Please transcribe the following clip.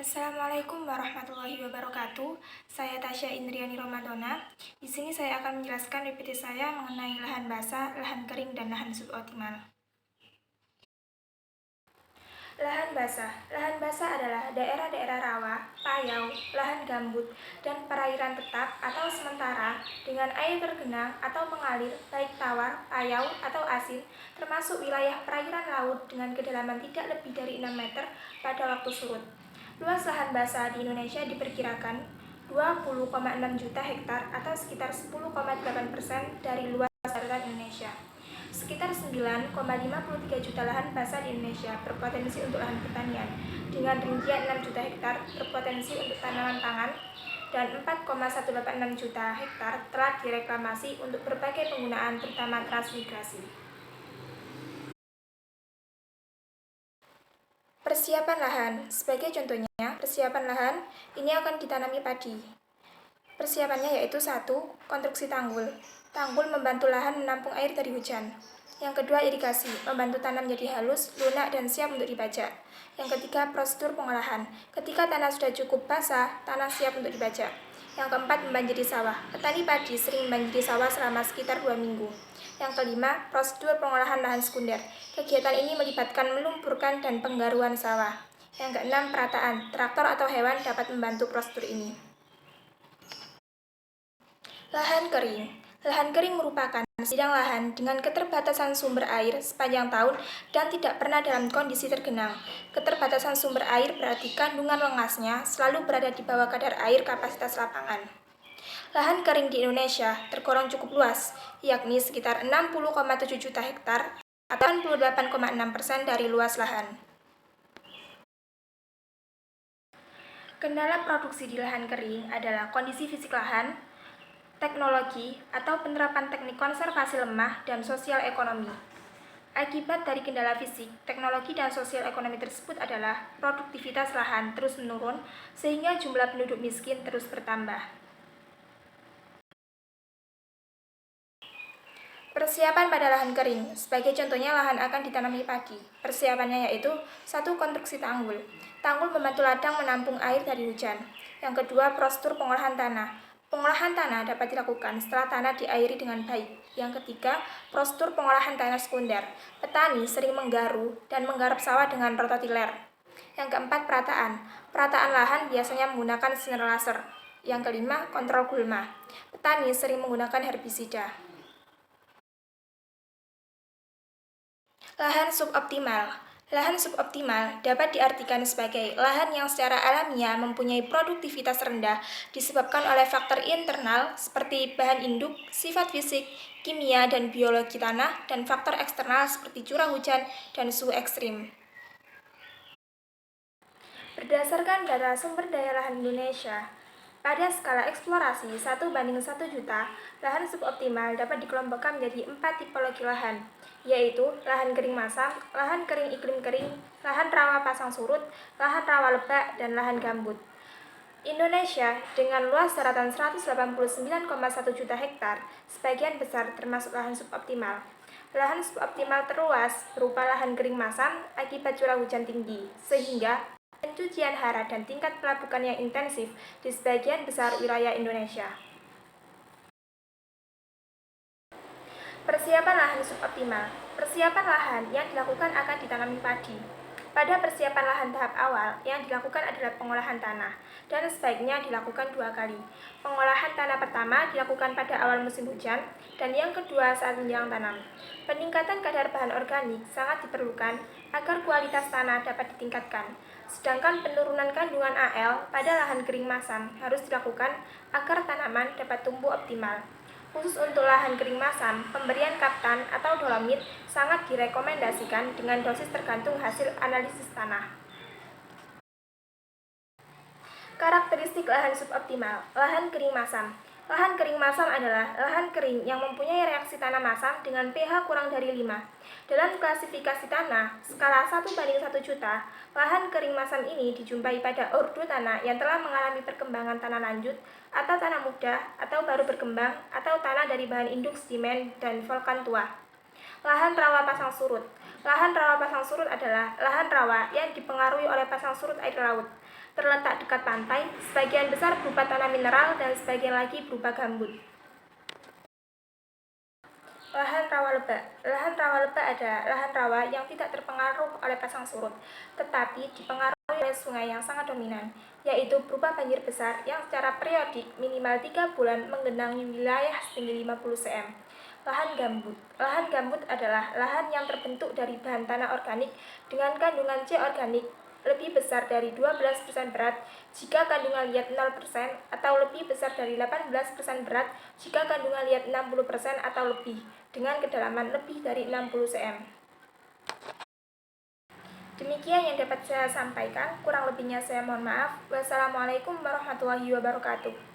Assalamualaikum warahmatullahi wabarakatuh. Saya Tasya Indriani Romadona. Di sini saya akan menjelaskan PPT saya mengenai lahan basah, lahan kering, dan lahan suboptimal. Lahan basah. Lahan basah adalah daerah-daerah rawa, payau, lahan gambut, dan perairan tetap atau sementara dengan air tergenang atau mengalir baik tawar, payau, atau asin, termasuk wilayah perairan laut dengan kedalaman tidak lebih dari 6 meter pada waktu surut. Luas lahan basah di Indonesia diperkirakan 20,6 juta hektar atau sekitar 10,8% dari luas daratan Indonesia. Sekitar 9,53 juta lahan basah di Indonesia berpotensi untuk lahan pertanian, dengan rincian 6 juta hektar berpotensi untuk tanaman pangan, dan 4,186 juta hektar telah direklamasi untuk berbagai penggunaan terutama transmigrasi. Persiapan lahan. Sebagai contohnya, persiapan lahan ini akan ditanami padi. Persiapannya yaitu 1. Konstruksi tanggul. Tanggul membantu lahan menampung air dari hujan. Yang kedua, irigasi, membantu tanah menjadi halus, lunak, dan siap untuk dibajak. Yang ketiga, prosedur pengolahan. Ketika tanah sudah cukup basah, tanah siap untuk dibajak. Yang keempat, membanjiri sawah. Petani padi sering membanjiri sawah selama sekitar 2 minggu. Yang kelima, prosedur pengolahan lahan sekunder. Kegiatan ini melibatkan melumpurkan dan penggaruan sawah. Yang keenam, perataan. Traktor atau hewan dapat membantu prosedur ini. Lahan kering. Lahan kering merupakan bidang lahan dengan keterbatasan sumber air sepanjang tahun dan tidak pernah dalam kondisi tergenang. Keterbatasan sumber air berarti kandungan lengasnya selalu berada di bawah kadar air kapasitas lapangan. Lahan kering di Indonesia tergolong cukup luas, yakni sekitar 60,7 juta hektar atau 88,6% dari luas lahan. Kendala produksi di lahan kering adalah kondisi fisik lahan, teknologi atau penerapan teknik konservasi lemah, dan sosial ekonomi. Akibat dari kendala fisik, teknologi, dan sosial ekonomi tersebut adalah produktivitas lahan terus menurun sehingga jumlah penduduk miskin terus bertambah. Persiapan pada lahan kering. Sebagai contohnya, lahan akan ditanami padi. Persiapannya yaitu 1. Konstruksi tanggul. Tanggul membantu ladang menampung air dari hujan. Yang kedua, prosedur pengolahan tanah. Pengolahan tanah dapat dilakukan setelah tanah diairi dengan baik. Yang ketiga, prosedur pengolahan tanah sekunder. Petani sering menggaru dan menggarap sawah dengan rototiler. Yang keempat, perataan. Perataan lahan biasanya menggunakan sinar laser. Yang kelima, kontrol gulma. Petani sering menggunakan herbisida. Lahan suboptimal. Lahan suboptimal dapat diartikan sebagai lahan yang secara alamiah mempunyai produktivitas rendah disebabkan oleh faktor internal seperti bahan induk, sifat fisik, kimia dan biologi tanah, dan faktor eksternal seperti curah hujan dan suhu ekstrim. Berdasarkan data sumber daya lahan Indonesia, pada skala eksplorasi 1:1 juta, lahan suboptimal dapat dikelompokkan menjadi 4 tipologi lahan, yaitu lahan kering masam, lahan kering iklim kering, lahan rawa pasang surut, lahan rawa lebak, dan lahan gambut. Indonesia dengan luas daratan 189,1 juta hektar, sebagian besar termasuk lahan suboptimal. Lahan suboptimal terluas berupa lahan kering masam akibat curah hujan tinggi, sehingga pencucian hara dan tingkat pelapukan yang intensif di sebagian besar wilayah Indonesia. Persiapan lahan suboptimal. Persiapan lahan yang dilakukan akan ditanami padi. Pada persiapan lahan tahap awal, yang dilakukan adalah pengolahan tanah, dan sebaiknya dilakukan 2 kali. Pengolahan tanah pertama dilakukan pada awal musim hujan, dan yang kedua saat menjelang tanam. Peningkatan kadar bahan organik sangat diperlukan agar kualitas tanah dapat ditingkatkan. Sedangkan penurunan kandungan Al pada lahan kering masam harus dilakukan agar tanaman dapat tumbuh optimal. Khusus untuk lahan kering masam, pemberian kaptan atau dolomit sangat direkomendasikan dengan dosis tergantung hasil analisis tanah. Karakteristik lahan suboptimal. Lahan kering masam. Lahan kering masam adalah lahan kering yang mempunyai reaksi tanah masam dengan pH kurang dari 5. Dalam klasifikasi tanah, skala 1:1 juta, lahan kering masam ini dijumpai pada ordo tanah yang telah mengalami perkembangan tanah lanjut, atau tanah muda, atau baru berkembang, atau tanah dari bahan induk sedimen dan volkan tua. Lahan rawa pasang surut. Lahan rawa pasang surut adalah lahan rawa yang dipengaruhi oleh pasang surut air laut. Terletak dekat pantai, sebagian besar berupa tanah mineral dan sebagian lagi berupa gambut. Lahan rawa lebak. Lahan rawa lebak adalah lahan rawa yang tidak terpengaruh oleh pasang surut, tetapi dipengaruhi oleh sungai yang sangat dominan, yaitu berupa banjir besar yang secara periodik minimal 3 bulan menggenangi wilayah setinggi 50 cm. Lahan gambut. Lahan gambut adalah lahan yang terbentuk dari bahan tanah organik dengan kandungan C organik lebih besar dari 12% berat jika kandungan liat 0% atau lebih besar dari 18% berat jika kandungan liat 60% atau lebih dengan kedalaman lebih dari 60 cm. Demikian yang dapat saya sampaikan, kurang lebihnya saya mohon maaf. Wassalamualaikum warahmatullahi wabarakatuh.